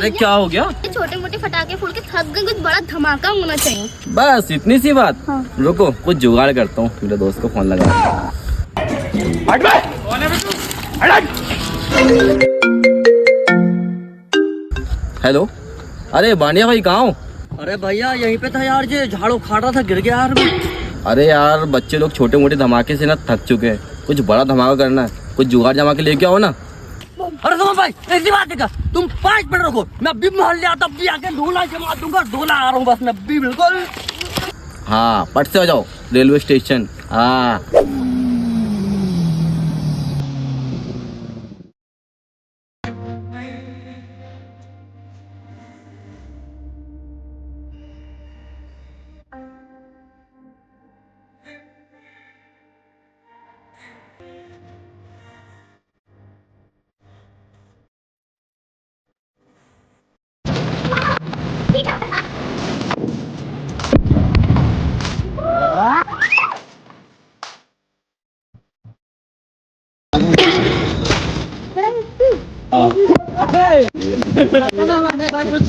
अरे क्या हो गया? छोटे मोटे फटाके फोड़ के थक गए, कुछ बड़ा धमाका होना चाहिए। बस इतनी सी बात? हाँ। रुको कुछ जुगाड़ करता हूँ, मेरे दोस्त को फोन लगा। हेलो, अरे बांडिया भाई कहाँ हो? अरे भैया यहीं पे था यार, ये झाड़ू खाड़ रहा था, गिर गया यार। अरे यार बच्चे लोग छोटे मोटे धमाके से ना थक चुके हैं, कुछ बड़ा धमाका करना है, कुछ जुगाड़ जमा के लेके आओ ना। अरे तुम भाई ऐसी बात है, तुम 5 मिनट रुको, मैं अभी मोहल्ले आता, अभी आके ढोला जमा दूंगा, ढोला आ रहा हूँ बस मैं अभी, बिल्कुल। हाँ पट से हो जाओ रेलवे स्टेशन। हाँ